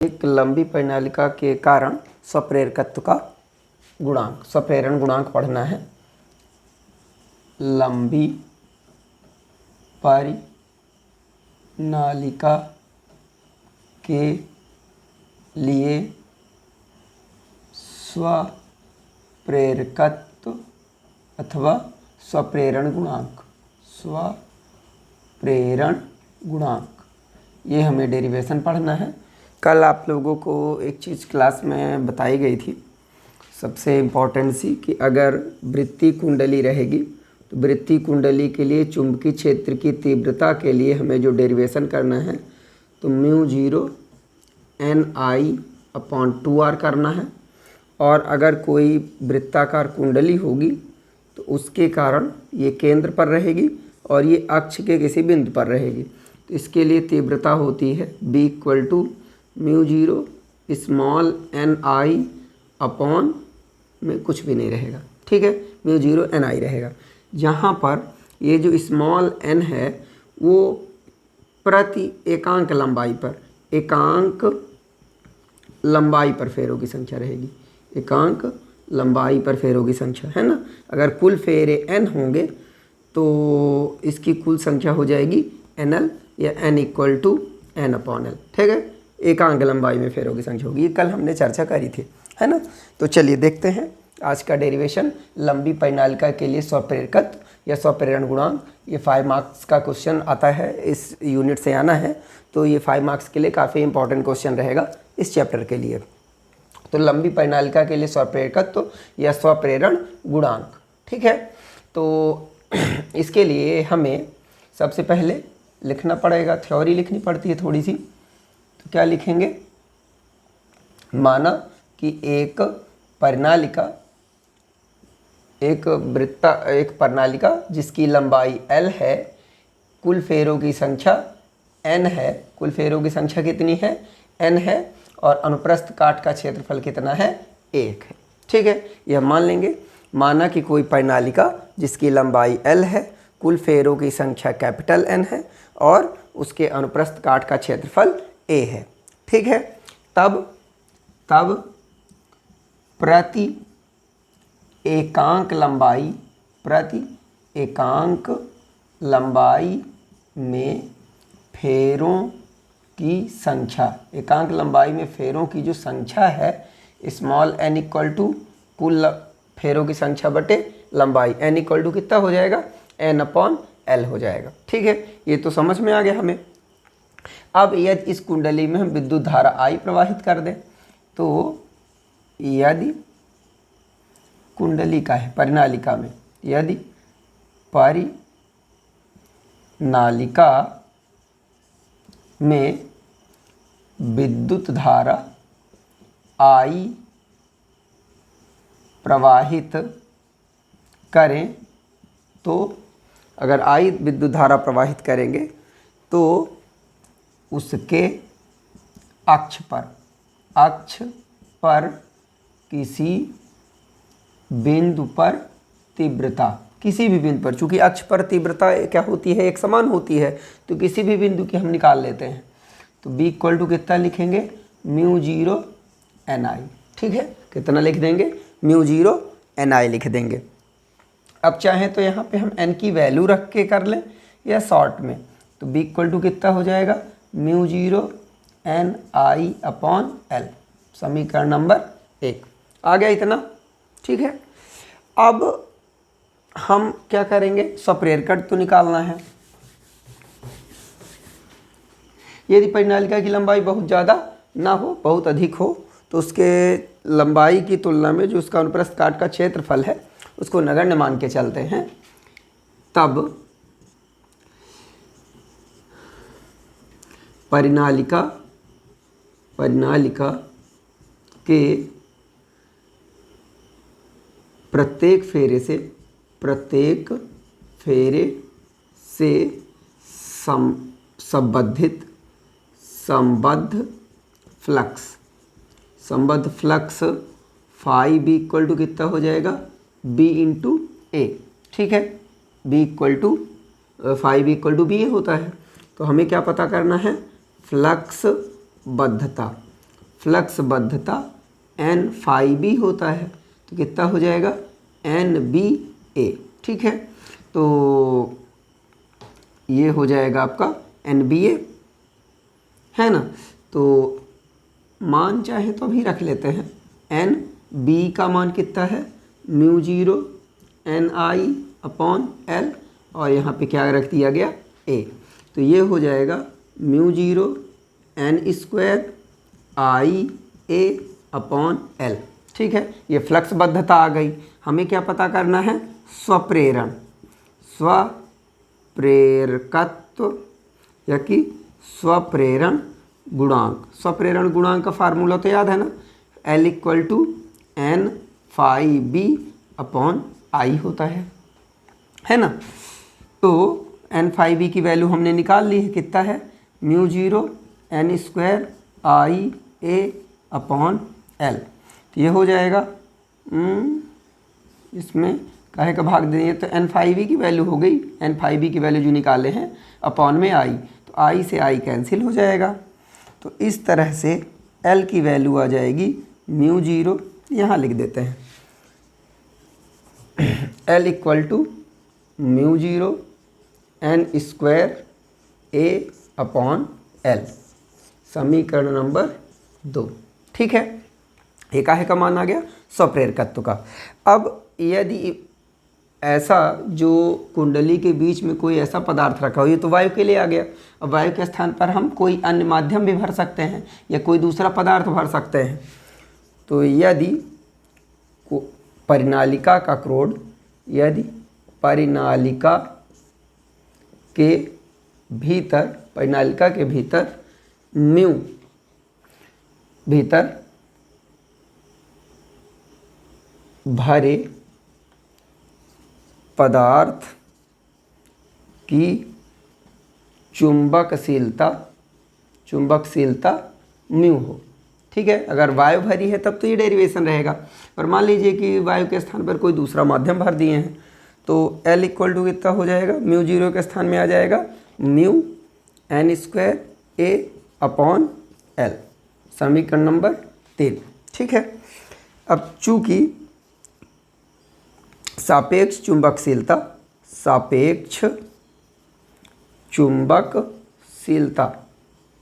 एक लंबी परिनालिका के कारण स्वप्रेरकत्व का गुणांक, स्वप्रेरण गुणांक पढ़ना है। लंबी परिनालिका के लिए स्वप्रेरकत्व अथवा स्वप्रेरण गुणांक, स्वप्रेरण गुणांक, ये हमें डेरिवेशन पढ़ना है। कल आप लोगों को एक चीज़ क्लास में बताई गई थी, सबसे इम्पोर्टेंट सी, कि अगर वृत्ति कुंडली रहेगी तो वृत्ति कुंडली के लिए चुंबकीय क्षेत्र की तीव्रता के लिए हमें जो डेरिवेशन करना है तो μ0 Ni/2r करना है। और अगर कोई वृत्ताकार कुंडली होगी तो उसके कारण ये केंद्र पर रहेगी और ये अक्ष के किसी बिंदु पर रहेगी। तो इसके लिए तीव्रता होती है B = μ0 Ni में कुछ भी नहीं रहेगा, ठीक है, μ0 Ni रहेगा। जहाँ पर ये जो स्मॉल n है वो प्रति एकांक लंबाई पर, एकांक लंबाई पर फेरों की संख्या रहेगी, एकांक लंबाई पर फेरों की संख्या, है ना। अगर कुल फेरे n होंगे तो इसकी कुल संख्या हो जाएगी nl या n = n/l, ठीक है, एकांक लंबाई में फेरों की संख्या होगी। ये कल हमने चर्चा करी थी, है ना। तो चलिए देखते हैं आज का डेरिवेशन। लंबी परिनालिका के लिए स्वप्रेरकत्व या स्वप्रेरण गुणांक, ये 5 मार्क्स का क्वेश्चन आता है, इस यूनिट से आना है, तो ये 5 मार्क्स के लिए काफ़ी इंपॉर्टेंट क्वेश्चन रहेगा इस चैप्टर के लिए। तो लंबी परिनालिका के लिए स्वप्रेरकत्व या स्वप्रेरण गुणांक, ठीक है। तो इसके लिए हमें सबसे पहले लिखना पड़ेगा, थ्योरी लिखनी पड़ती है थोड़ी सी। तो क्या लिखेंगे? माना कि एक परिनालिका जिसकी लंबाई L है, कुल फेरों की संख्या n है। कुल फेरों की संख्या कितनी है? n है। और अनुप्रस्थ काट का क्षेत्रफल कितना है? 1 है, ठीक है। यह मान लेंगे। माना कि कोई परिनालिका जिसकी लंबाई L है, कुल फेरों की संख्या N है और उसके अनुप्रस्थ काट का क्षेत्रफल a है, ठीक है। तब प्रति एकांक लंबाई में फेरों की संख्या, एकांक लंबाई में फेरों की जो संख्या है, स्मॉल n = कुल फेरों की संख्या बटे लंबाई, n = कितना हो जाएगा? n/l हो जाएगा, ठीक है। ये तो समझ में आ गया हमें। अब यदि इस कुंडली में हम विद्युत धारा I प्रवाहित कर दें, तो यदि कुंडलिका है, परिनालिका में यदि परिनालिका में विद्युत धारा I प्रवाहित करें, तो अगर I विद्युत धारा प्रवाहित करेंगे तो उसके अक्ष पर किसी बिंदु पर तीव्रता, किसी भी बिंदु पर, चूंकि अक्ष पर तीव्रता क्या होती है? एक समान होती है, तो किसी भी बिंदु की हम निकाल लेते हैं। तो B = कितना लिखेंगे? μ0 Ni, ठीक है। कितना लिख देंगे? μ0 Ni लिख देंगे। अब चाहें तो यहाँ पे हम n की वैल्यू रख के कर लें या शॉर्ट में। तो B = कितना हो जाएगा? μ0 Ni/l, समीकरण नंबर 1 आ गया इतना, ठीक है। अब हम क्या करेंगे? स्वप्रेरकत्व तो निकालना है। यदि परिनालिका की लंबाई बहुत ज़्यादा ना हो, बहुत अधिक हो, तो उसके लंबाई की तुलना में जो उसका अनुप्रस्थ काट का क्षेत्रफल है उसको नगण्य मान के चलते हैं। तब परिनालिका के प्रत्येक फेरे से संबद्ध फ्लक्स फाई B = कितना हो जाएगा? B × A, ठीक है। फाई B = B होता है। तो हमें क्या पता करना है? फ्लक्स बद्धता। फ्लक्सबद्धता N5B होता है, तो कितना हो जाएगा NBA। ठीक है, तो ये हो जाएगा आपका NBA, है ना। तो मान चाहे तो अभी रख लेते हैं, NB का मान कितना है μ0 Ni/L, और यहाँ पे क्या रख दिया गया A, तो ये हो जाएगा μ0 N² IA/L। ठीक है, ये फ्लक्सबद्धता आ गई। हमें क्या पता करना है, स्वप्रेरकत्व या कि स्वप्रेरण गुणांक। स्वप्रेरण गुणांक का फार्मूला तो याद है ना, L = N/B/I होता है ना। तो N/B की वैल्यू हमने निकाल ली है, कितना है μ0 N² IA/L। तो ये हो जाएगा, इसमें काहे का भाग देंगे तो N/B की वैल्यू हो गई, N/B की वैल्यू जो निकाले हैं अपॉन में I, तो I से I कैंसिल हो जाएगा। तो इस तरह से L की वैल्यू आ जाएगी μ0, यहाँ लिख देते हैं L = μ0 N² A/L, समीकरण नंबर 2। ठीक है, ये काहे का मान आ गया, स्वप्रेरकत्व का। अब यदि ऐसा जो कुंडली के बीच में कोई ऐसा पदार्थ रखा हो, ये तो वायु के लिए आ गया। अब वायु के स्थान पर हम कोई अन्य माध्यम भी भर सकते हैं या कोई दूसरा पदार्थ भर सकते हैं। तो यदि परिनालिका का क्रोड, यदि परिनालिका के भीतर म्यू भीतर भरे पदार्थ की चुंबकशीलता म्यू हो। ठीक है, अगर वायु भरी है तब तो ये डेरिवेशन रहेगा, और मान लीजिए कि वायु के स्थान पर कोई दूसरा माध्यम भर दिए हैं, तो L = कितना हो जाएगा, μ0 के स्थान में आ जाएगा μ N² A/L, समीकरण नंबर 3। ठीक है, अब चूंकि सापेक्ष चुंबकशीलता,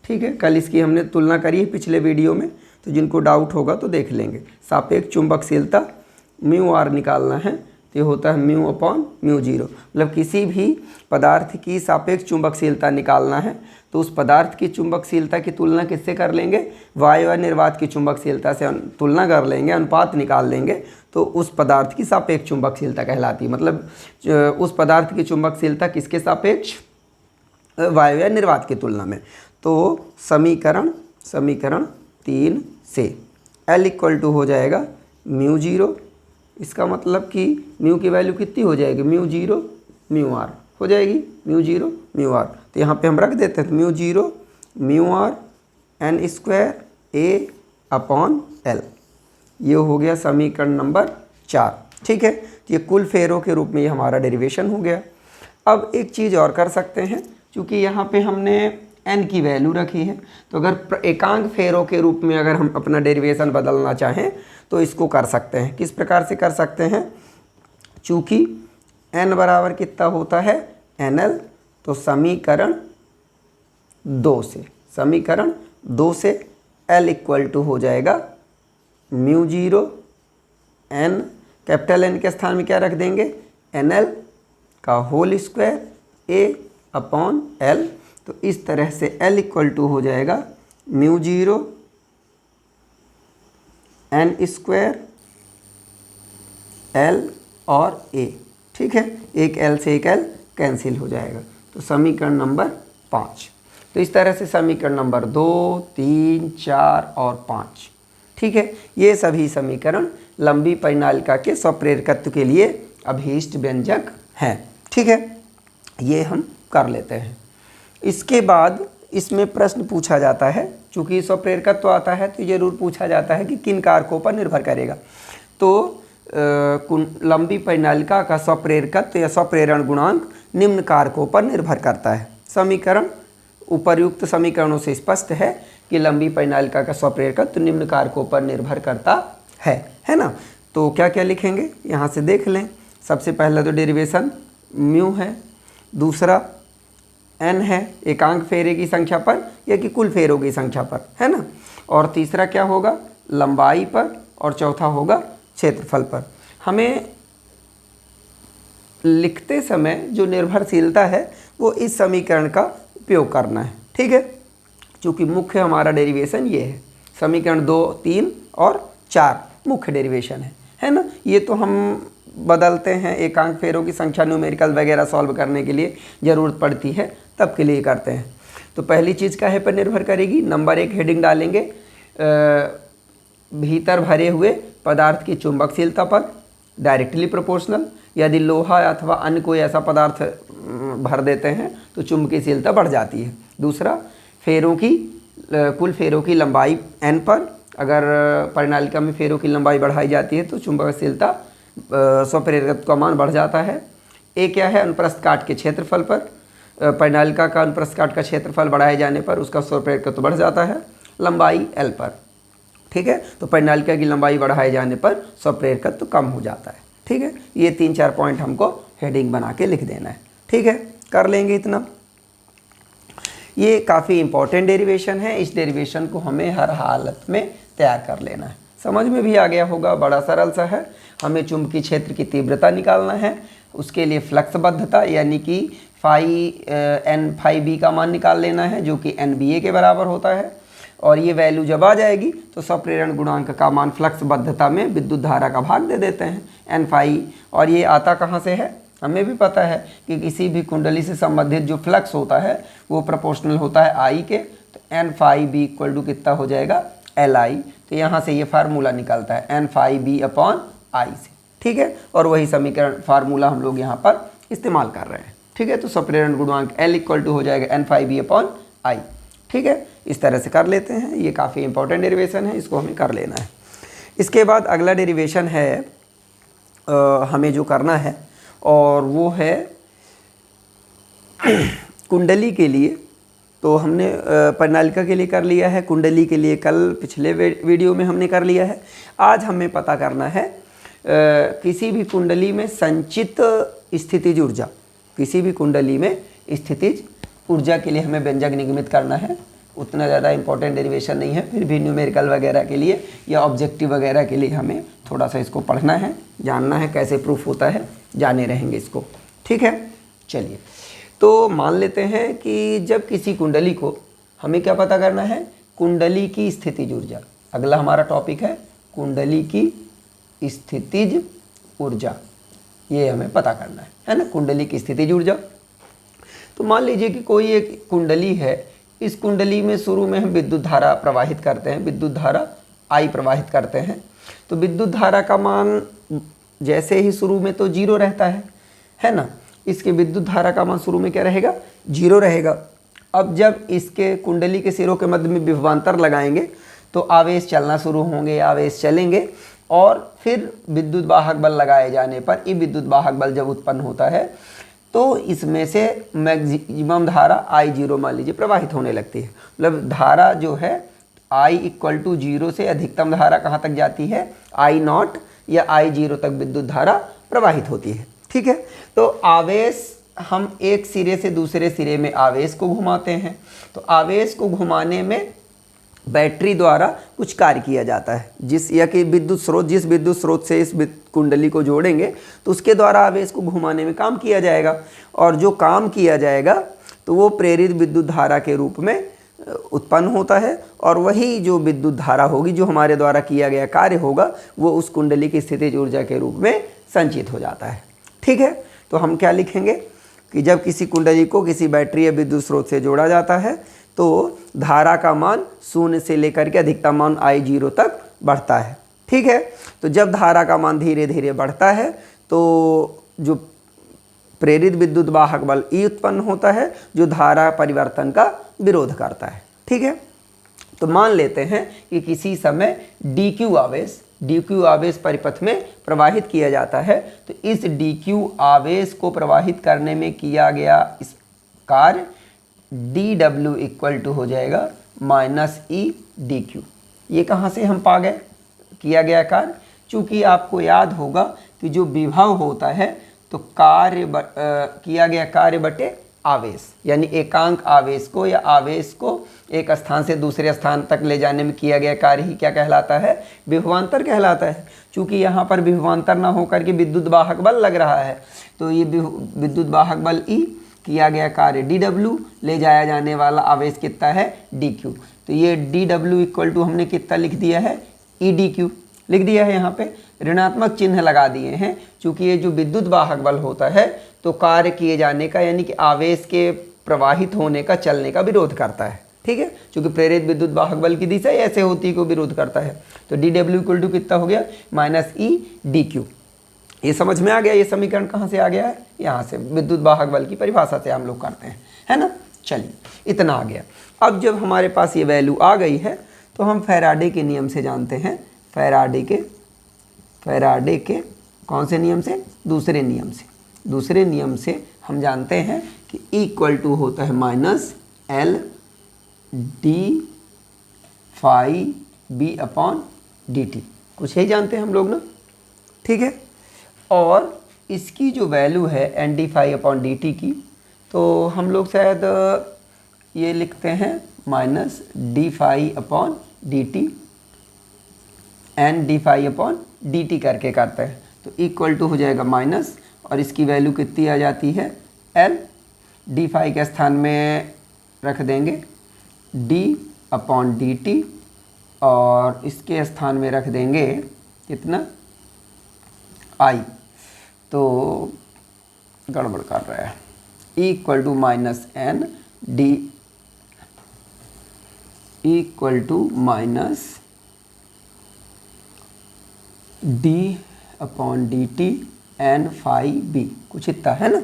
ठीक है, कल इसकी हमने तुलना करी है पिछले वीडियो में, तो जिनको डाउट होगा तो देख लेंगे। सापेक्ष चुंबकशीलता μr निकालना है, तो ये होता है μ/μ0। मतलब किसी भी पदार्थ की सापेक्ष चुंबकशीलता निकालना है तो उस पदार्थ की चुंबकशीलता की तुलना किससे कर लेंगे, वायु और निर्वात की चुंबकशीलता से तुलना कर लेंगे, अनुपात निकाल लेंगे, तो उस पदार्थ की सापेक्ष चुंबकशीलता कहलाती है। मतलब उस पदार्थ की चुंबकशीलता किसके सापेक्ष, वायु या निर्वात की तुलना में। तो समीकरण 3 से L = हो जाएगा μ0, इसका मतलब कि म्यू की वैल्यू कितनी हो जाएगी, μ0 μr हो जाएगी, μ0 μr। तो यहाँ पे हम रख देते हैं μ0 μr N² A/L, ये हो गया समीकरण नंबर 4। ठीक है, तो ये कुल फेरों के रूप में ये हमारा डेरिवेशन हो गया। अब एक चीज़ और कर सकते हैं, क्योंकि यहाँ पे हमने n की वैल्यू रखी है, तो अगर एकांक फेरों के रूप में अगर हम अपना डेरिवेशन बदलना चाहें तो इसको कर सकते हैं। किस प्रकार से कर सकते हैं, चूँकि n बराबर कितना होता है NL, तो समीकरण 2 से L = हो जाएगा μ0 N, कैपिटल N के स्थान में क्या रख देंगे, NL का होल स्क्वायर A/L। तो इस तरह से L = हो जाएगा μ0 N² L और A। ठीक है, एक L से एक L कैंसिल हो जाएगा, तो समीकरण नंबर 5। तो इस तरह से समीकरण नंबर 2, 3, 4 और 5, ठीक है, ये सभी समीकरण लंबी परिनालिका के स्वप्रेरकत्व के लिए अभीष्ट व्यंजक हैं। ठीक है, ये हम कर लेते हैं। इसके बाद इसमें प्रश्न पूछा जाता है, चूँकि स्वप्रेरकत्व आता है तो ज़रूर पूछा जाता है कि किन कारकों पर निर्भर करेगा। तो लंबी परिनालिका का स्वप्रेरकत्व या स्वप्रेरण गुणांक निम्न कारकों पर निर्भर करता है। समीकरण उपर्युक्त समीकरणों से स्पष्ट है कि लंबी परिनालिका का स्वप्रेरकत्व निम्न कारकों पर निर्भर करता है ना। तो क्या क्या लिखेंगे यहाँ से देख लें। सबसे पहला तो डेरिवेशन म्यू है, दूसरा n है एकांक फेरे की संख्या पर या कि कुल फेरों की संख्या पर, है ना, और तीसरा क्या होगा लंबाई पर, और चौथा होगा क्षेत्रफल पर। हमें लिखते समय जो निर्भरशीलता है वो इस समीकरण का उपयोग करना है, ठीक है, क्योंकि मुख्य हमारा डेरिवेशन ये है। समीकरण 2, 3 और 4 मुख्य डेरिवेशन है ना। ये तो हम बदलते हैं, एकांक फेरों की संख्या न्यूमेरिकल वगैरह सॉल्व करने के लिए ज़रूरत पड़ती है, तब के लिए करते हैं। तो पहली चीज़ काहे पर निर्भर करेगी, नंबर 1 हेडिंग डालेंगे भीतर भरे हुए पदार्थ की चुंबकशीलता पर, डायरेक्टली प्रोपोर्शनल। यदि लोहा अथवा अन्य कोई ऐसा पदार्थ भर देते हैं तो चुंबकीयशीलता बढ़ जाती है। दूसरा फेरों की कुल फेरों की लंबाई n पर, अगर परिनालिका में फेरों की लंबाई बढ़ाई जाती है तो चुंबकशीलता स्वप्रेरकत्व का मान बढ़ जाता है। एक क्या है अनुप्रस्थ काट के क्षेत्रफल पर, परिनालिका का अनुप्रस्थ काट का क्षेत्रफल बढ़ाए जाने पर उसका स्वप्रेरकत्व बढ़ जाता है। लंबाई l पर, ठीक है, तो परिनालिका की लंबाई बढ़ाए जाने पर स्वप्रेरकत्व कम हो जाता है, ठीक है। ये 3-4 पॉइंट हमको हेडिंग बना के लिख देना है, ठीक है, कर लेंगे इतना। ये काफ़ी इंपॉर्टेंट डेरिवेशन है, इस डेरिवेशन को हमें हर हालत में तैयार कर लेना है। समझ में भी आ गया होगा, बड़ा सरल सा है। हमें चुंबकीय क्षेत्र की तीव्रता निकालना है, उसके लिए फ्लक्सबद्धता यानी कि n फाई b का मान निकाल लेना है जो कि NBA के बराबर होता है। और ये वैल्यू जब आ जाएगी तो स्वप्रेरण गुणांक का मान फ्लक्सबद्धता में विद्युत धारा का भाग दे देते हैं n फाई। और ये आता कहाँ से है, हमें भी पता है कि किसी भी कुंडली से संबंधित जो फ्लक्स होता है वो प्रोपोर्शनल होता है I के। तो n phi b equal to कितना हो जाएगा LI। तो यहाँ से ये फार्मूला निकलता है n phi b upon I से, ठीक है। और वही समीकरण फार्मूला हम लोग यहाँ पर इस्तेमाल कर रहे हैं, ठीक है। तो स्वप्रेरण गुणांक L इक्वल टू हो जाएगा n phi b upon I, ठीक है। इस तरह से कर लेते हैं, ये काफ़ी इंपॉर्टेंट डेरिवेशन है, इसको हमें कर लेना है। इसके बाद अगला डेरिवेशन है हमें जो करना है और वो है कुंडली के लिए। तो हमने परिनालिका के लिए कर लिया है, कुंडली के लिए कल पिछले वीडियो में हमने कर लिया है। आज हमें पता करना है किसी भी कुंडली में संचित स्थितिज ऊर्जा, किसी भी कुंडली में स्थितिज ऊर्जा के लिए हमें व्यंजक निगमित करना है। उतना ज़्यादा इंपॉर्टेंट डेरिवेशन नहीं है, फिर भी न्यूमेरिकल वगैरह के लिए या ऑब्जेक्टिव वगैरह के लिए हमें थोड़ा सा इसको पढ़ना है, जानना है कैसे प्रूफ होता है, जाने रहेंगे इसको, ठीक है। चलिए तो मान लेते हैं कि जब किसी कुंडली को हमें क्या पता करना है, कुंडली की स्थितिज ऊर्जा। अगला हमारा टॉपिक है कुंडली की स्थितिज ऊर्जा, ये हमें पता करना है ना, कुंडली की स्थितिज ऊर्जा। तो मान लीजिए कि कोई एक कुंडली है, इस कुंडली में शुरू में हम विद्युत धारा प्रवाहित करते हैं, विद्युत धारा I प्रवाहित करते हैं। तो विद्युत धारा का मान जैसे ही शुरू में तो 0 रहता है ना, इसके विद्युत धारा का मान शुरू में क्या रहेगा 0 रहेगा। अब जब इसके कुंडली के सिरों के मध्य में विभवांतर लगाएंगे तो आवेश चलना शुरू होंगे, आवेश चलेंगे और फिर विद्युत वाहक बल लगाए जाने पर ये विद्युत वाहक बल जब उत्पन्न होता है तो इसमें से मैक्सिमम धारा I0 मान लीजिए प्रवाहित होने लगती है। मतलब धारा जो है I इक्वल टू 0 से अधिकतम धारा कहाँ तक जाती है I0 या I0 तक विद्युत धारा प्रवाहित होती है, ठीक है। तो आवेश हम एक सिरे से दूसरे सिरे में आवेश को घुमाते हैं। तो आवेश को घुमाने में बैटरी द्वारा कुछ कार्य किया जाता है, जिस या कि विद्युत स्रोत, जिस विद्युत स्रोत से इस कुंडली को जोड़ेंगे तो उसके द्वारा आवेश को घुमाने में काम किया जाएगा। और जो काम किया जाएगा तो वो प्रेरित विद्युत धारा के रूप में उत्पन्न होता है। और वही जो विद्युत धारा होगी, जो हमारे द्वारा किया गया कार्य होगा, वो उस कुंडली की स्थितिज ऊर्जा के रूप में संचित हो जाता है, ठीक है। तो हम क्या लिखेंगे कि जब किसी कुंडली को किसी बैटरी या विद्युत स्रोत से जोड़ा जाता है तो धारा का मान 0 से लेकर के अधिकतम मान I0 तक बढ़ता है, ठीक है। तो जब धारा का मान धीरे धीरे बढ़ता है तो जो प्रेरित विद्युत वाहक बल E उत्पन्न होता है जो धारा परिवर्तन का विरोध करता है, ठीक है। तो मान लेते हैं कि किसी समय dq आवेश परिपथ में प्रवाहित किया जाता है। तो इस dq आवेश को प्रवाहित करने में किया गया इस कार्य dw इक्वल टू हो जाएगा माइनस ई डी क्यू। ये कहाँ से हम पा गए, किया गया कार्य। चूँकि आपको याद होगा कि जो विभव होता है तो किया गया कार्य बटे आवेश, यानी एकांक आवेश को या आवेश को एक स्थान से दूसरे स्थान तक ले जाने में किया गया कार्य ही क्या कहलाता है, विभवांतर कहलाता है। चूँकि यहाँ पर विभवांतर ना होकर के विद्युत वाहक बल लग रहा है, तो ये विद्युत वाहक बल ई, किया गया कार्य डी डब्ल्यू, ले जाया जाने वाला आवेश कितना है डी क्यू। तो ये डी डब्ल्यू इक्वल टू हमने कितना लिख दिया है, ई डी क्यू लिख दिया है। यहाँ पे ऋणात्मक चिन्ह लगा दिए हैं, चूँकि ये जो विद्युत वाहक बल होता है तो कार्य किए जाने का, यानी कि आवेश के प्रवाहित होने का, चलने का विरोध करता है। ठीक है, क्योंकि प्रेरित विद्युत वाहक बल की दिशा ऐसे होती है को विरोध करता है। तो डी डब्ल्यू इक्वल टू कितना हो गया, माइनस ई डी क्यू। ये समझ में आ गया, ये समीकरण कहाँ से आ गया है, यहाँ से विद्युत वाहक बल की परिभाषा से हम लोग करते हैं, है ना। चलिए, इतना आ गया। अब जब हमारे पास ये वैल्यू आ गई है तो हम फैराडे के नियम से जानते हैं, फैराडे के कौन से नियम से, दूसरे नियम से। दूसरे नियम से हम जानते हैं कि E इक्वल टू होता है minus L D phi B upon D T. कुछ यही जानते हैं हम लोग ना, ठीक है। और इसकी जो वैल्यू है N D phi upon D T की, तो हम लोग शायद ये लिखते हैं minus D phi upon D T, N D phi upon D T करके करते हैं। तो इक्वल टू हो जाएगा माइनस, और इसकी वैल्यू कितनी आ जाती है, एल। डी फाई के स्थान में रख देंगे डी अपॉन डी टी, और इसके स्थान में रख देंगे कितना, आई। तो गड़बड़ कर रहा है, equal to minus N D equal to minus D upon D T N phi B, कुछ इतना है ना।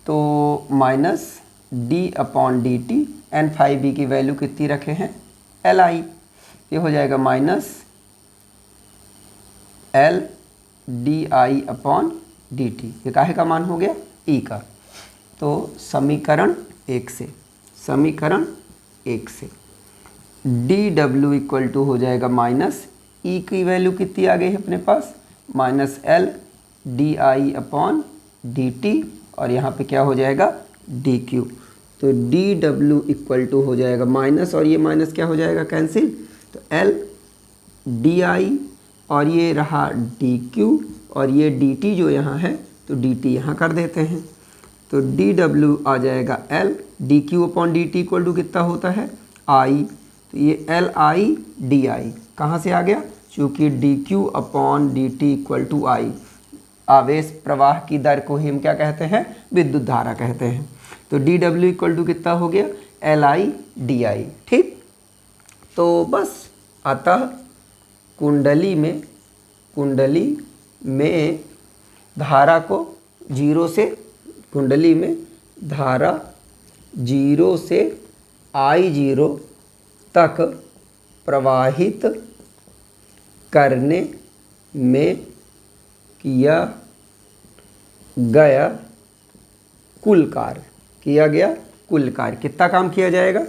तो minus D upon D T N phi B की वैल्यू कितनी रखे हैं, एल आई। ये हो जाएगा minus L D I upon D T. ये काहे का मान हो गया, ई का। तो समीकरण एक से डी डब्ल्यू इक्वल टू हो जाएगा माइनस ई की वैल्यू कितनी आ गई है अपने पास, minus L D I upon D T, और यहाँ पे क्या हो जाएगा डी क्यू। तो डी डब्ल्यू इक्वल टू हो जाएगा माइनस, और ये माइनस क्या हो जाएगा, कैंसिल। तो एल डी आई, और ये रहा डी क्यू, और ये डी टी जो यहाँ है तो डी टी यहाँ कर देते हैं। तो डी डब्ल्यू आ जाएगा L D Q upon D T equal to कितना होता है, आई। तो ये एल आई डी आई कहाँ से आ गया, चूँकि D Q upon D T equal to I, आवेश प्रवाह की दर को ही हम क्या कहते हैं, विद्युत धारा कहते हैं। तो डी डब्ल्यू इक्वल टू कितना हो गया, एल आई डी आई। ठीक, तो बस अतः कुंडली में धारा को कुंडली में धारा 0 से I0 तक प्रवाहित करने में किया गया कुल कार्य कितना काम किया जाएगा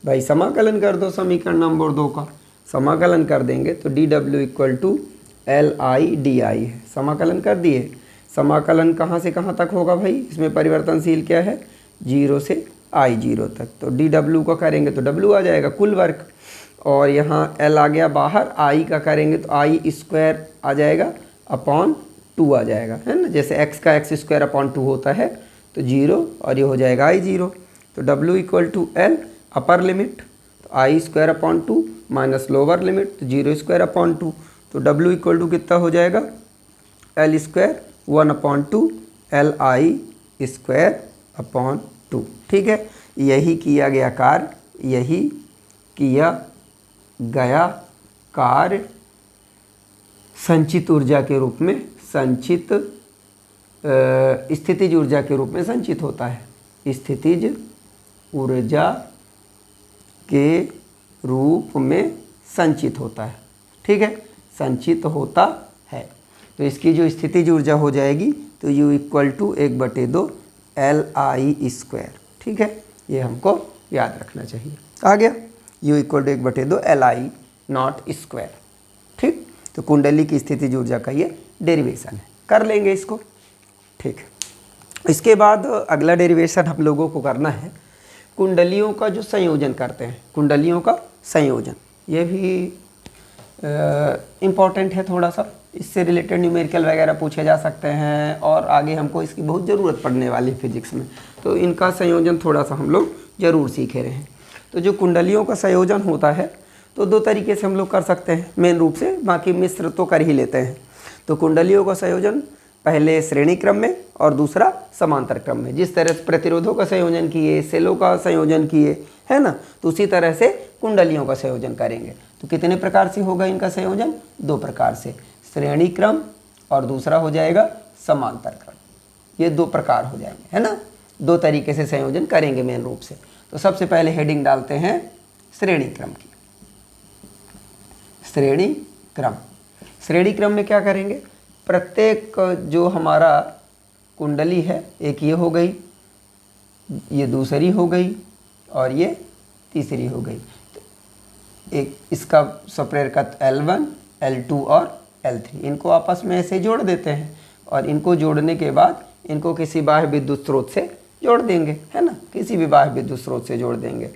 भाई, समाकलन कर दो समीकरण नंबर 2 का। समाकलन कर देंगे तो D W equal to L I D I है। समाकलन कर दिए। समाकलन कहाँ से कहाँ तक होगा भाई, इसमें परिवर्तनशील क्या है, 0 से I0 तक। तो डी डब्ल्यू का करेंगे तो डब्ल्यू आ जाएगा कुल वर्क, और यहाँ एल आ गया बाहर, आई का करेंगे तो आई स्क्वायर आ जाएगा अपॉन 2 आ जाएगा, है ना। जैसे एक्स का एक्स स्क्वायर अपॉन 2 होता है तो 0, और ये हो जाएगा I0। तो W equal to L upper limit तो I square upon 2 minus lower limit तो 0 स्क्वायर अपॉन 2। तो डब्ल्यू इक्वल टू कितना हो जाएगा, L square 1/2 L I square upon 2। ठीक है, यही किया गया कार्य संचित ऊर्जा के रूप में स्थितिज ऊर्जा के रूप में संचित होता है। स्थितिज ऊर्जा के रूप में संचित होता है। ठीक है, संचित होता है। तो इसकी जो स्थितिज ऊर्जा हो जाएगी तो U equal to 1/2 L I square. ठीक है, ये हमको याद रखना चाहिए। आ गया। U equal to 1/2 Li0 square. ठीक, तो कुंडली की स्थितिज ऊर्जा का ये डेरिवेशन है, कर लेंगे इसको। ठीक, इसके बाद अगला डेरिवेशन हम लोगों को करना है कुंडलियों का जो संयोजन करते हैं, कुंडलियों का संयोजन। ये भी इम्पॉर्टेंट है थोड़ा सा, इससे रिलेटेड न्यूमेरिकल वगैरह पूछे जा सकते हैं और आगे हमको इसकी बहुत ज़रूरत पड़ने वाली है फिजिक्स में, तो इनका संयोजन थोड़ा सा हम लोग ज़रूर सीखे रहे हैं। तो जो कुंडलियों का संयोजन होता है तो दो तरीके से हम लोग कर सकते हैं मेन रूप से, बाकी मिश्र तो कर ही लेते हैं। तो कुंडलियों का संयोजन पहले श्रेणी क्रम में और दूसरा समांतर क्रम में। जिस तरह से प्रतिरोधों का संयोजन किए, सेलों का संयोजन किए, है ना, तो उसी तरह से कुंडलियों का संयोजन करेंगे। तो कितने प्रकार से होगा इनका संयोजन? 2 प्रकार से, श्रेणी क्रम और दूसरा हो जाएगा समांतर क्रम। ये 2 प्रकार हो जाएंगे, है ना, 2 तरीके से संयोजन करेंगे मेन रूप से। तो सबसे पहले हेडिंग डालते हैं श्रेणी क्रम की। श्रेणी क्रम, श्रेणी क्रम में क्या करेंगे, प्रत्येक जो हमारा कुंडली है, एक ये हो गई, ये दूसरी हो गई और ये तीसरी हो गई। तो एक इसका स्वप्रेरकत्व L1, L2 और L3, इनको आपस में ऐसे जोड़ देते हैं और इनको जोड़ने के बाद इनको किसी बाह्य विद्युत स्रोत से जोड़ देंगे, है ना, किसी भी बाह्य विद्युत स्रोत से जोड़ देंगे।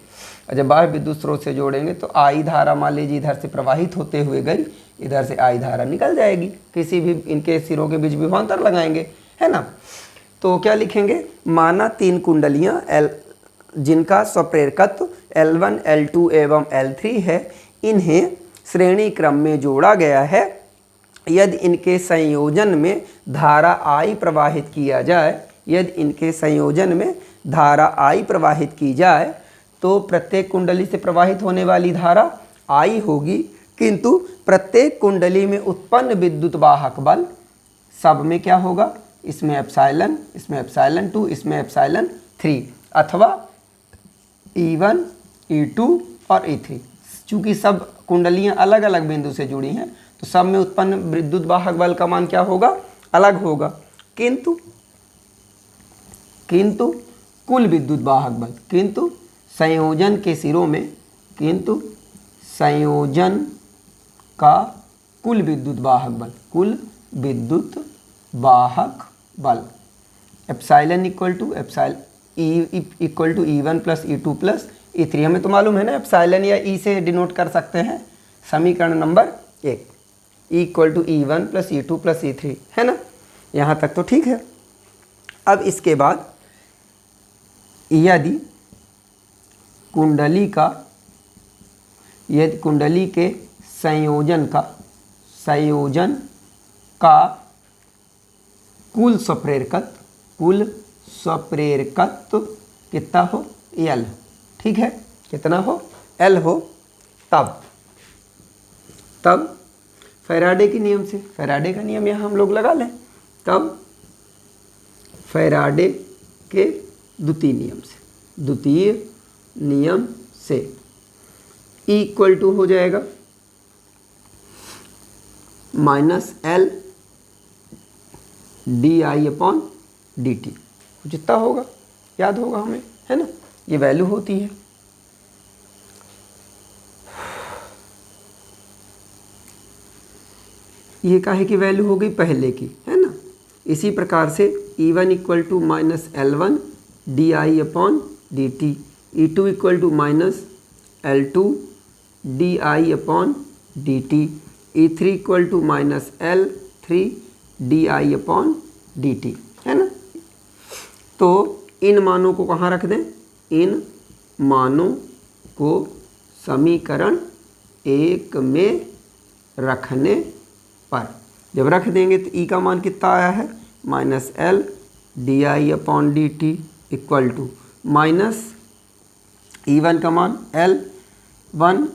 और जब बाह्य विद्युत स्रोत से जोड़ेंगे तो आई धारा मान लीजिए इधर से प्रवाहित होते हुए गई, इधर से आई धारा निकल जाएगी, किसी भी इनके सिरों के बीच विभवांतर लगाएंगे, है ना। तो क्या लिखेंगे, माना 3 कुंडलियाँ जिनका स्वप्रेरकत्व L1, L2 एवं L3 है, इन्हें श्रेणी क्रम में जोड़ा गया है। यदि इनके संयोजन में धारा I प्रवाहित किया जाए, यदि इनके संयोजन में धारा I प्रवाहित की जाए तो प्रत्येक कुंडली से प्रवाहित होने वाली धारा I होगी, किंतु प्रत्येक कुंडली में उत्पन्न विद्युत वाहक बल सब में क्या होगा, इसमें एप्सिलॉन, इसमें एप्सिलॉन2, इसमें एप्सिलॉन3, अथवा E1, E2 और E3। चूँकि सब कुंडलियाँ अलग अलग बिंदु से जुड़ी हैं तो सब में उत्पन्न विद्युत वाहक बल का मान क्या होगा, अलग होगा, किंतु कुल विद्युत वाहक बल, किंतु संयोजन के सिरों में, किंतु संयोजन का कुल विद्युत वाहक बल, कुल विद्युत वाहक बल epsilon equal to E1 plus E2 plus E3। हमें तो मालूम है ना, एप्सिलॉन या E से डिनोट कर सकते हैं, समीकरण number 1, E equal to E1 plus E2 plus E3, है ना, यहाँ तक तो ठीक है। अब इसके बाद यदि कुंडली के संयोजन का कुल स्वप्रेरकत्व कितना हो, L, ठीक है, कितना हो, L हो, तब फैराडे के नियम से, फैराडे का नियम यहाँ हम लोग लगा लें, तब फैराडे के द्वितीय नियम से E इक्वल टू हो जाएगा -L di/dt, जितना होगा याद होगा हमें, है ना, ये वैल्यू होती है। ये काहे की वैल्यू हो गई, पहले की, है ना। इसी प्रकार से E1 equal to -L1 di/dt, E2 equal to -L2 di/dt, E3 equal to -L3 di/dt, है ना। तो इन मानों को कहाँ रख दें, इन मानों को समीकरण 1 में रखने पर, जब रख देंगे तो E का मान कितना आया है, -L di/dt equal to E1 का मान L1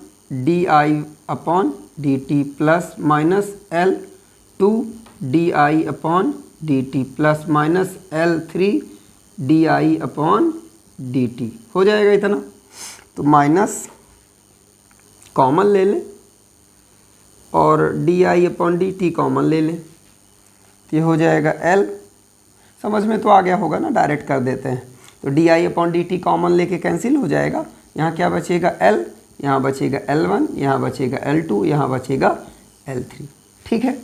di/dt plus -L2 di/dt plus -L3 di/dt हो जाएगा इतना। तो माइनस कॉमन ले लें और di/dt कॉमन ले लें, तो ये हो जाएगा L, समझ में तो आ गया होगा ना, डायरेक्ट कर देते हैं। तो di/dt कॉमन लेके कैंसिल हो जाएगा, यहाँ क्या बचेगा L, यहाँ बचेगा L1, यहाँ बचेगा L2, यहाँ बचेगा L3। ठीक है,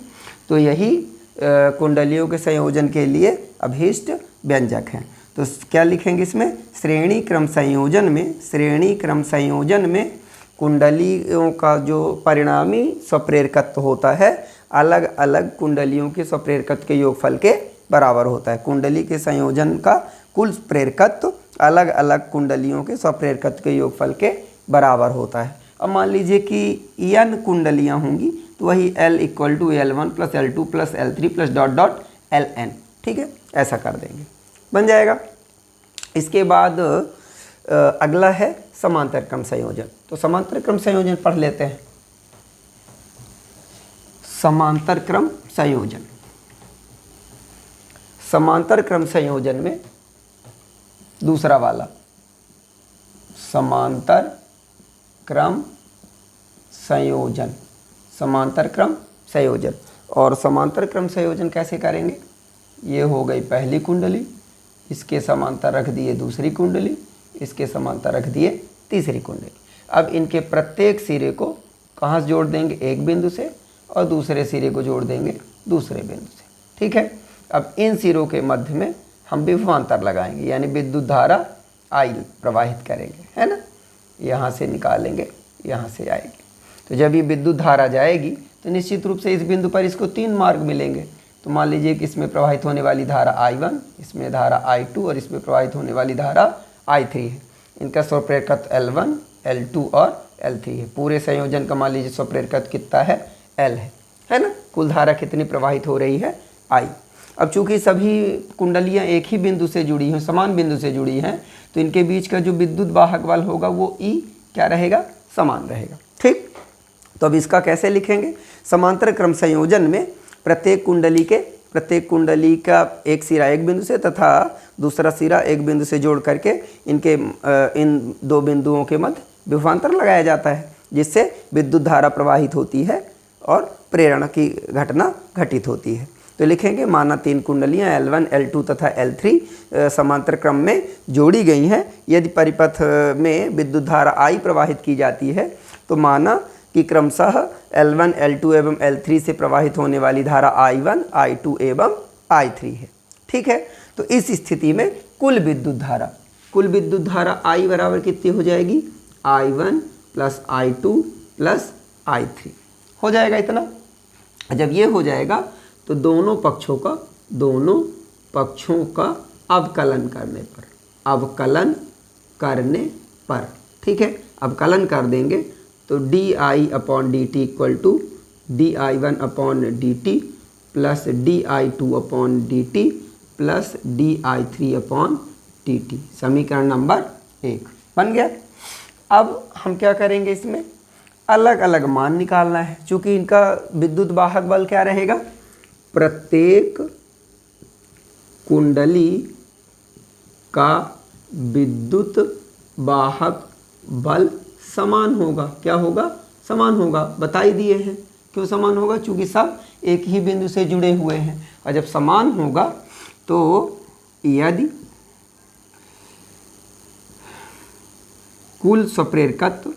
तो यही कुंडलियों के संयोजन के लिए अभीष्ट व्यंजक हैं। तो क्या लिखेंगे इसमें, श्रेणी क्रम संयोजन में कुंडलियों का जो परिणामी स्वप्रेरकत्व होता है अलग अलग कुंडलियों के स्वप्रेरकत्व के योगफल के बराबर होता है। कुंडली के संयोजन का कुल प्रेरकत्व अलग अलग कुंडलियों के स्वप्रेरकत्व के योगफल के बराबर होता है। अब मान लीजिए कि n कुंडलियाँ होंगी तो वही L = L1 + L2 + L3 + ... Ln। ठीक है, ऐसा कर देंगे, बन जाएगा। इसके बाद अगला है समांतर क्रम संयोजन। तो समांतर क्रम संयोजन पढ़ लेते हैं। समांतर क्रम संयोजन, समांतर क्रम संयोजन में दूसरा वाला समांतर क्रम संयोजन, समांतर क्रम संयोजन। और समांतर क्रम संयोजन कैसे करेंगे, ये हो गई पहली कुंडली, इसके समांतर रख दिए दूसरी कुंडली, इसके समांतर रख दिए तीसरी कुंडली। अब इनके प्रत्येक सिरे को कहाँ से जोड़ देंगे, एक बिंदु से, और दूसरे सिरे को जोड़ देंगे दूसरे बिंदु से। ठीक है, अब इन सिरों के मध्य में हम विभवांतर लगाएंगे, यानी विद्युत धारा I प्रवाहित करेंगे, है ना। यहाँ से निकालेंगे, यहाँ से आएगी। तो जब ये विद्युत धारा जाएगी तो निश्चित रूप से इस बिंदु पर इसको 3 मार्ग मिलेंगे। तो मान लीजिए कि इसमें प्रवाहित होने वाली धारा I1, इसमें धारा I2 और इसमें प्रवाहित होने वाली धारा I3 है। इनका स्वप्रेरकत्व L1, L2 और L3 है। पूरे संयोजन का मान लीजिए स्वप्रेरकत्व कितना है, L है ना। कुल धारा कितनी प्रवाहित हो रही है, I। अब चूंकि सभी कुंडलियाँ एक ही बिंदु से जुड़ी हैं, समान बिंदु से जुड़ी हैं, तो इनके बीच का जो विद्युत वाहक बल होगा वो E क्या रहेगा, समान रहेगा। ठीक, तो अब इसका कैसे लिखेंगे, समांतर क्रम संयोजन में प्रत्येक कुंडली का एक सिरा एक बिंदु से तथा दूसरा सिरा एक बिंदु से जोड़ करके इनके इन दो बिंदुओं के मध्य विभवांतर लगाया जाता है, जिससे विद्युत धारा प्रवाहित होती है और प्रेरण की घटना घटित होती है। तो लिखेंगे, माना 3 कुंडलियाँ L1, L2 तथा L3 समांतर क्रम में जोड़ी गई हैं। यदि परिपथ में विद्युत धारा I प्रवाहित की जाती है तो माना कि क्रमशः L1, L2 एवं L3 से प्रवाहित होने वाली धारा I1, I2 एवं I3 है। ठीक है, तो इस स्थिति में कुल विद्युत धारा I बराबर कितनी हो जाएगी, I1 + I2 + I3 हो जाएगा इतना। जब ये हो जाएगा तो दोनों पक्षों का अवकलन करने पर, ठीक है, अवकलन कर देंगे तो di/dt = di1/dt + di2/dt + di3/dt। समीकरण नंबर 1 बन गया। अब हम क्या करेंगे, इसमें अलग अलग मान निकालना है। चूँकि इनका विद्युत वाहक बल क्या रहेगा, प्रत्येक कुंडली का विद्युत वाहक बल समान होगा। क्या होगा, समान होगा। बता ही दिए हैं क्यों समान होगा, चूँकि सब एक ही बिंदु से जुड़े हुए हैं। और जब समान होगा तो यदि कुल स्वप्रेरकत्व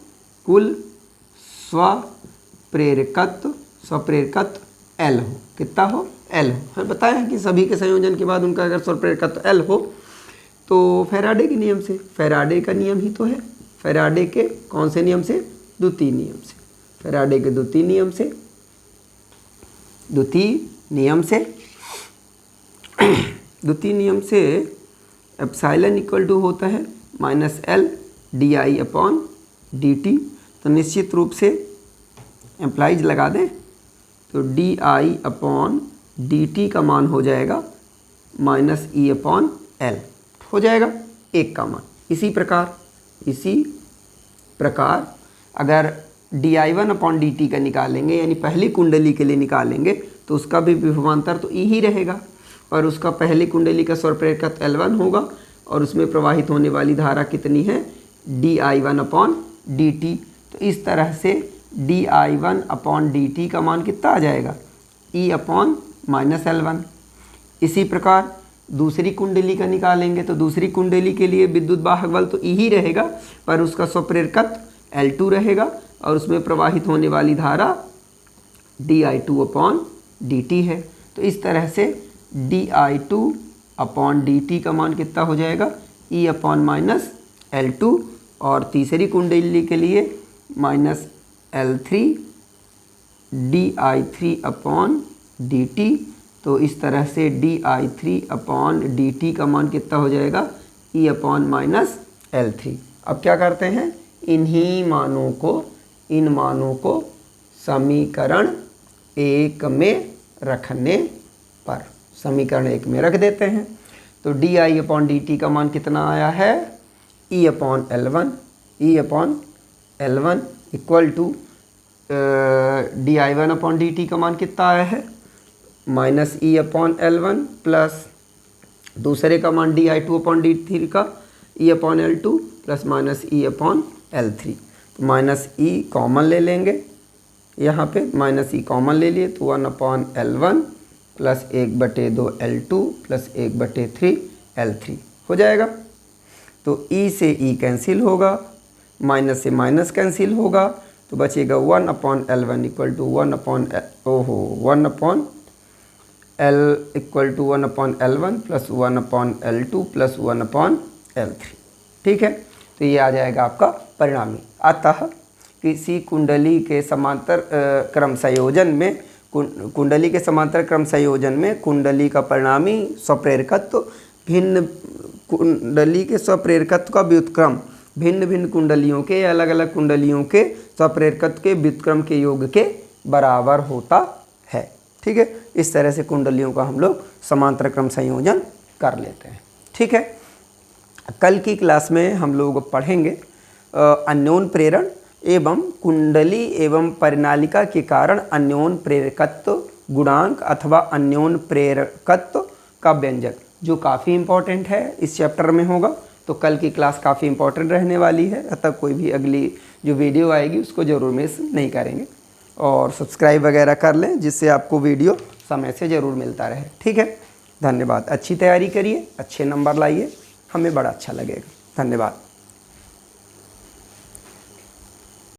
L हो, कितना हो, L हो। फिर बताया है कि सभी के संयोजन के बाद उनका अगर स्वप्रेरकत्व L हो तो फैराडे के नियम से, फैराडे का नियम ही तो है, फैराडे के कौन से नियम से, द्वितीय नियम से, फैराडे के द्वितीय नियम से एप्सिलॉन = होता है -L di/dt। तो निश्चित रूप से एम्प्लाइज लगा दें तो di/dt का मान हो जाएगा -E/L हो जाएगा 1 का मान। इसी प्रकार अगर di1/dt का निकालेंगे, यानी पहली कुंडली के लिए निकालेंगे, तो उसका भी विभवांतर तो E ही रहेगा और उसका पहली कुंडली का स्वप्रेरकत्व L1 होगा और उसमें प्रवाहित होने वाली धारा कितनी है, di1/dt। तो इस तरह से di1/dt का मान कितना आ जाएगा, E/-L1। इसी प्रकार दूसरी कुंडली का निकालेंगे तो दूसरी कुंडली के लिए विद्युत वाहक बल तो E ही रहेगा, पर उसका स्वप्रेरकत्व L2 रहेगा और उसमें प्रवाहित होने वाली धारा di2/dt है। तो इस तरह से di2/dt का मान कितना हो जाएगा, E/-L2, और तीसरी कुंडली के लिए -L3 di3/dt। तो इस तरह से di3/dt का मान कितना हो जाएगा, E/-L3। अब क्या करते हैं, इन मानों को समीकरण 1 में रखने पर, समीकरण 1 में रख देते हैं। तो di/dt का मान कितना आया है, E/L1 इक्वल टू di1/dt का मान कितना आया है, -E/L1 प्लस दूसरे का मान di2/dt का E/L2 प्लस -E/L3। तो -E कॉमन ले लेंगे, यहाँ पे -E कॉमन ले लिए तो 1/L1 plus 1/2 L2 plus 1/3 L3 हो जाएगा। तो E से E कैंसिल होगा, माइनस से माइनस कैंसिल होगा, तो बचेगा 1/L1 equal to 1/L1 plus 1/L2 plus 1/L3। ठीक है, तो ये आ जाएगा आपका परिणामी। अतः किसी कुंडली के समांतर क्रम संयोजन में कुंडली का परिणामी स्वप्रेरकत्व भिन्न कुंडली के स्वप्रेरकत्व का व्युत्क्रम भिन्न भिन्न कुंडलियों के अलग अलग कुंडलियों के स्वप्रेरकत्व के व्युत्क्रम के योग के बराबर होता है। ठीक है, इस तरह से कुंडलियों का हम लोग समांतर क्रम संयोजन कर लेते हैं। ठीक है, कल की क्लास में हम लोग पढ़ेंगे अन्योन प्रेरण एवं कुंडली एवं परिनालिका के कारण अन्योन प्रेरकत्व गुणांक अथवा अन्योन प्रेरकत्व का व्यंजक, जो काफ़ी इम्पोर्टेंट है, इस चैप्टर में होगा। तो कल की क्लास काफ़ी इम्पोर्टेंट रहने वाली है, अतः कोई भी अगली जो वीडियो आएगी उसको ज़रूर मिस नहीं करेंगे, और सब्सक्राइब वगैरह कर लें जिससे आपको वीडियो समय से ज़रूर मिलता रहे। ठीक है, धन्यवाद। अच्छी तैयारी करिए, अच्छे नंबर लाइए, हमें बड़ा अच्छा लगेगा। धन्यवाद।